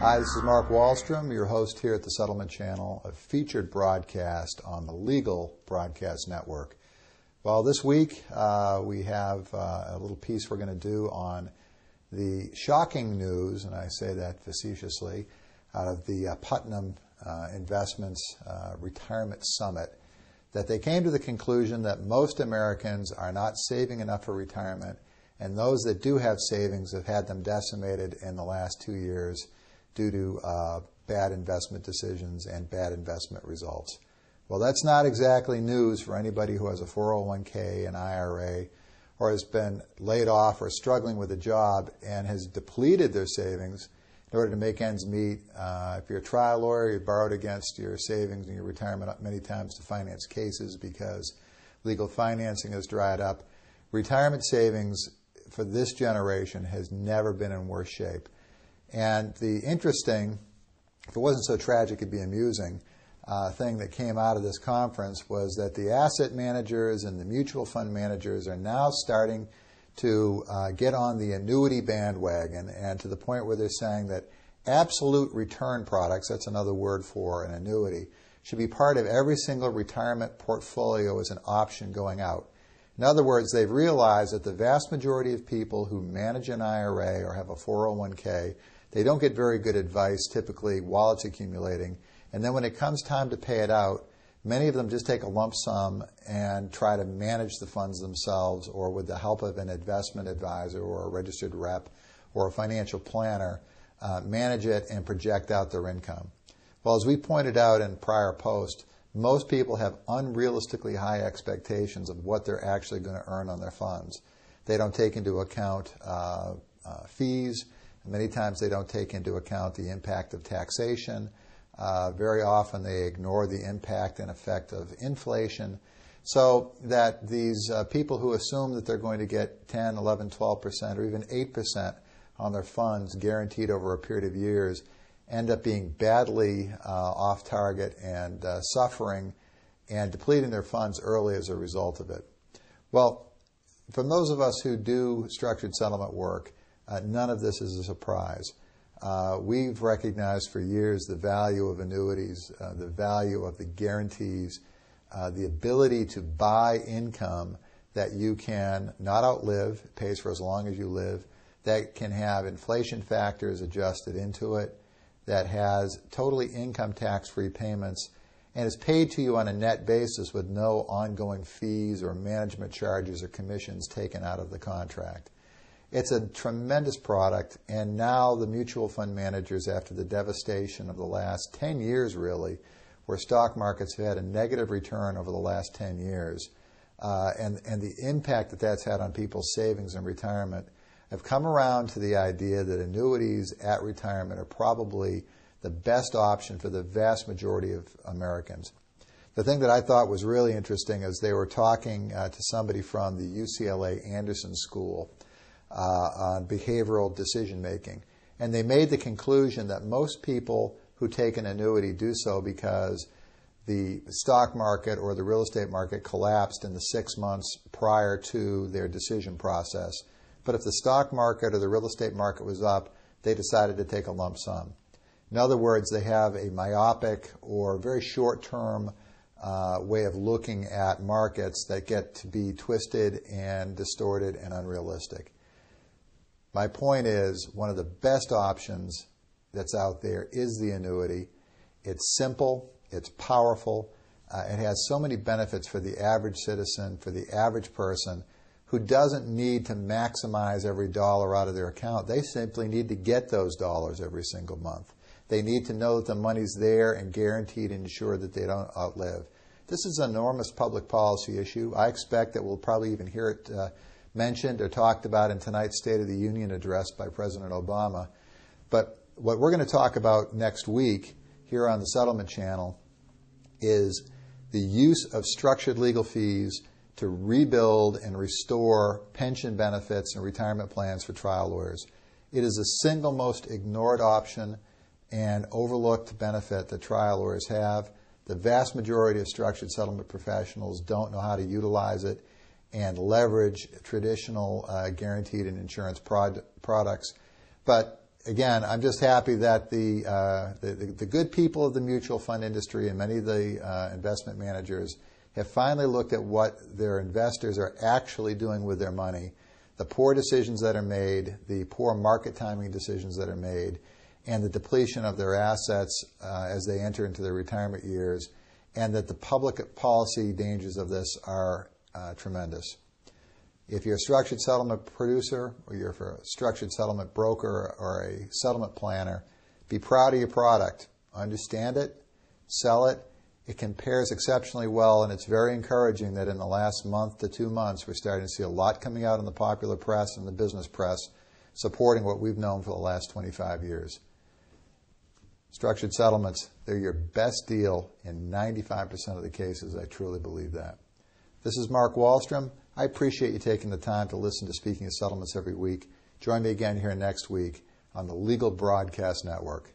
Hi, this is Mark Wallstrom, your host here at the Settlement Channel, a featured broadcast on the Legal Broadcast Network. Well, this week we have a little piece we're going to do on the shocking news, and I say that facetiously, out of the Putnam Investments Retirement Summit, that they came to the conclusion that most Americans are not saving enough for retirement, and those that do have savings have had them decimated in the last 2 years due to bad investment decisions and bad investment results. Well, that's not exactly news for anybody who has a 401k, an IRA, or has been laid off or struggling with a job and has depleted their savings in order to make ends meet. If you're a trial lawyer, you borrowed against your savings and your retirement many times to finance cases because legal financing has dried up. Retirement savings for this generation has never been in worse shape. And the interesting, if it wasn't so tragic, it'd be amusing, thing that came out of this conference was that the asset managers and the mutual fund managers are now starting to get on the annuity bandwagon, and to the point where they're saying that absolute return products, that's another word for an annuity, should be part of every single retirement portfolio as an option going out. In other words, they've realized that the vast majority of people who manage an IRA or have a 401k, they don't get very good advice typically while it's accumulating. And then when it comes time to pay it out, many of them just take a lump sum and try to manage the funds themselves, or with the help of an investment advisor or a registered rep or a financial planner, manage it and project out their income. Well, as we pointed out in prior posts, most people have unrealistically high expectations of what they're actually going to earn on their funds. They don't take into account fees. Many times they don't take into account the impact of taxation. Very often they ignore the impact and effect of inflation. So that these people who assume that they're going to get 10, 11, 12%, or even 8% on their funds guaranteed over a period of years end up being badly off target and suffering and depleting their funds early as a result of it. Well, from those of us who do structured settlement work, none of this is a surprise. We've recognized for years the value of annuities, the value of the guarantees, the ability to buy income that you can not outlive, it pays for as long as you live, that can have inflation factors adjusted into it, that has totally income tax-free payments, and is paid to you on a net basis with no ongoing fees or management charges or commissions taken out of the contract. It's a tremendous product, and now the mutual fund managers, after the devastation of the last 10 years really, where stock markets have had a negative return over the last 10 years, and the impact that that's had on people's savings and retirement, have come around to the idea that annuities at retirement are probably the best option for the vast majority of Americans. The thing that I thought was really interesting is they were talking to somebody from the UCLA Anderson School on behavioral decision making. And they made the conclusion that most people who take an annuity do so because the stock market or the real estate market collapsed in the 6 months prior to their decision process. But if the stock market or the real estate market was up, they decided to take a lump sum. In other words, they have a myopic or very short-term way of looking at markets that get to be twisted and distorted and unrealistic. My point is, one of the best options that's out there is the annuity. It's simple, it's powerful, it has so many benefits for the average citizen, for the average person who doesn't need to maximize every dollar out of their account. They simply need to get those dollars every single month. They need to know that the money's there and guaranteed and ensured that they don't outlive. This is an enormous public policy issue. I expect that we'll probably even hear it mentioned or talked about in tonight's State of the Union address by President Obama. But what we're going to talk about next week here on the Settlement Channel is the use of structured legal fees to rebuild and restore pension benefits and retirement plans for trial lawyers. It is the single most ignored option and overlooked benefit that trial lawyers have. The vast majority of structured settlement professionals don't know how to utilize it and leverage traditional guaranteed and insurance products. But again, I'm just happy that the good people of the mutual fund industry and many of the investment managers have finally looked at what their investors are actually doing with their money, the poor decisions that are made, the poor market timing decisions that are made, and the depletion of their assets as they enter into their retirement years, and that the public policy dangers of this are tremendous. If you're a structured settlement producer, or you're a structured settlement broker or a settlement planner, be proud of your product. Understand it, sell it. It compares exceptionally well, and it's very encouraging that in the last month to 2 months, we're starting to see a lot coming out in the popular press and the business press supporting what we've known for the last 25 years. Structured settlements, they're your best deal in 95% of the cases. I truly believe that. This is Mark Wallstrom. I appreciate you taking the time to listen to Speaking of Settlements every week. Join me again here next week on the Legal Broadcast Network.